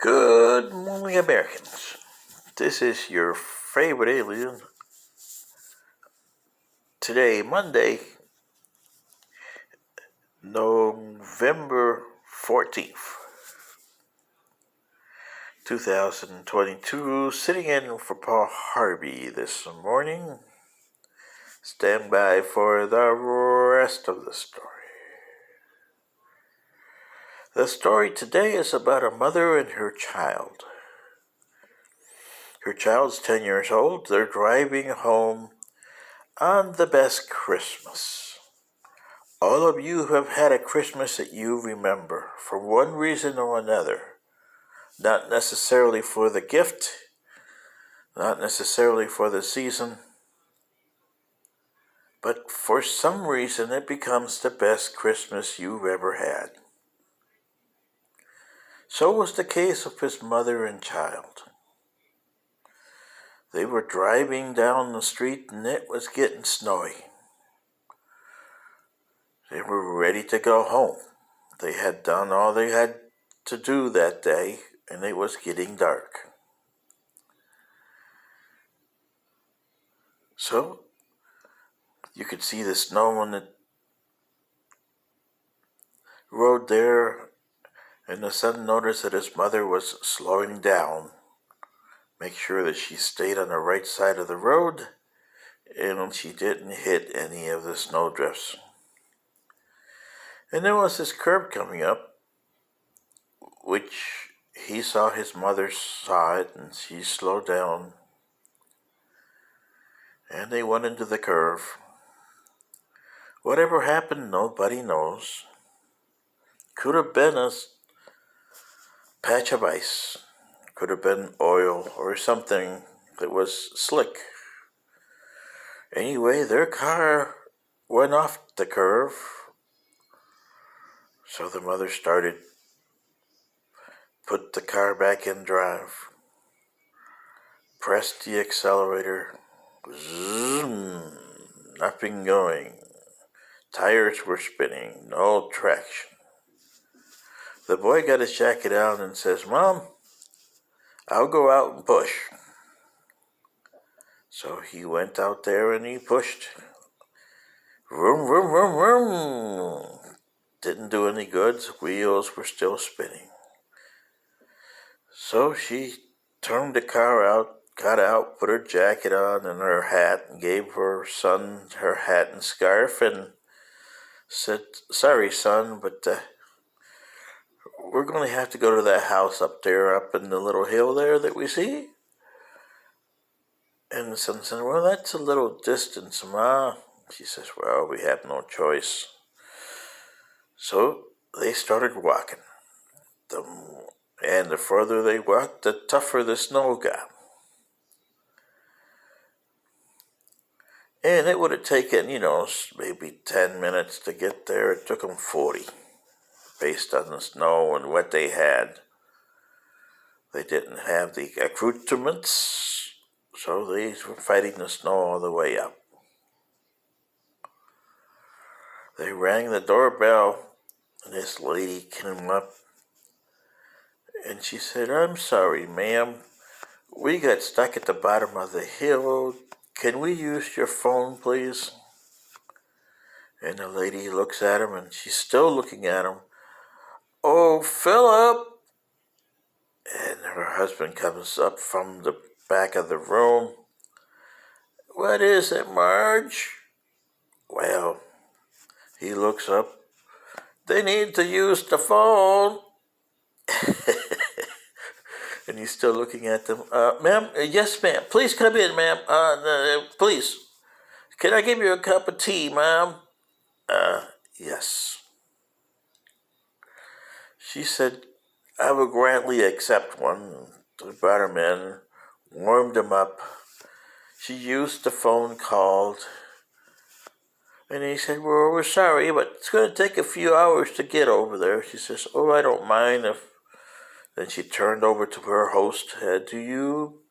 Good morning, Americans. This is your favorite alien. Today, Monday, November 14th, 2022, sitting in for Paul Harvey this morning. Stand by for the rest of the story. The story today is about a mother and her child. Her child's 10 years old. They're driving home on the best Christmas. All of you who have had a Christmas that you remember, for one reason or another, not necessarily for the gift, not necessarily for the season, but for some reason it becomes the best Christmas you've ever had. So was the case of his mother and child. They were driving down the street and it was getting snowy. They were ready to go home. They had done all they had to do that day and it was getting dark. So you could see the snow on the road there, and the son noticed that his mother was slowing down. Make sure that she stayed on the right side of the road and she didn't hit any of the snowdrifts. And there was this curve coming up, which he saw his mother saw it, and she slowed down. And they went into the curve. Whatever happened, nobody knows. Could have been a patch of ice. Could have been oil or something that was slick. Anyway, their car went off the curve. So the mother put the car back in drive, pressed the accelerator, zoom, nothing going. Tires were spinning, no traction. The boy got his jacket out and says, "Mom, I'll go out and push." So he went out there and he pushed. Vroom, vroom, vroom, vroom. Didn't do any good. Wheels were still spinning. So she turned the car out, got out, put her jacket on and her hat, and gave her son her hat and scarf, and said, "Sorry, son, but we're going to have to go to that house up there, up in the little hill there that we see." And the son said, "Well, that's a little distance, Ma." She says, "Well, we have no choice." So they started walking. And the further they walked, the tougher the snow got. And it would have taken, maybe 10 minutes to get there. It took them 40, based on the snow and what they had. They didn't have the accoutrements, so they were fighting the snow all the way up. They rang the doorbell, and this lady came up, and she said, "I'm sorry, ma'am. We got stuck at the bottom of the hill. Can we use your phone, please?" And the lady looks at him, and she's still looking at him. "Oh, Philip!" And her husband comes up from the back of the room. "What is it, Marge?" Well, he looks up. "They need to use the phone." And he's still looking at them. "Ma'am, yes, ma'am. Please come in, ma'am. Please. Can I give you a cup of tea, ma'am?" Yes. She said, "I will gladly accept one." They brought him in, warmed him up. She used the phone, called, and he said, "Well, we're sorry, but it's going to take a few hours to get over there." She says, "Oh, I don't mind if..." Then she turned over to her host. "Do you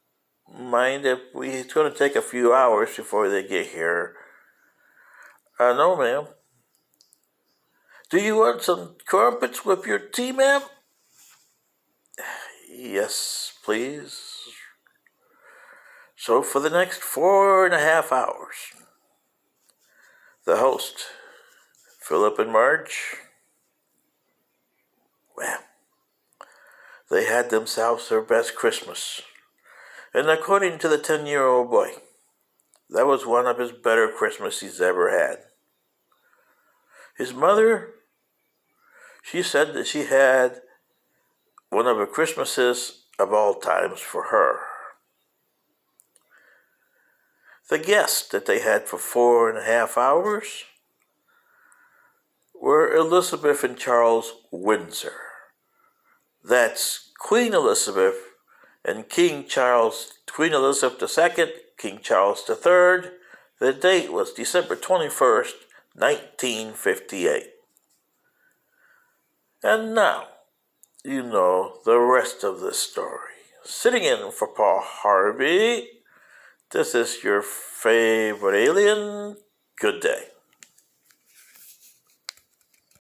mind if it's going to take a few hours before they get here?" "No, ma'am." "Do you want some crumpets with your tea, ma'am?" Yes, please. So for the next 4.5 hours, the host, Philip and Marge, well, they had themselves their best Christmas. And according to the 10-year-old boy, that was one of his better Christmases ever had. His mother, she said that she had one of the Christmases of all times for her. The guests that they had for 4.5 hours were Elizabeth and Charles Windsor. That's Queen Elizabeth and Queen Elizabeth II, King Charles III. The date was December 21st, 1958. And now, you know the rest of the story. Sitting in for Paul Harvey, this is your favorite alien. Good day.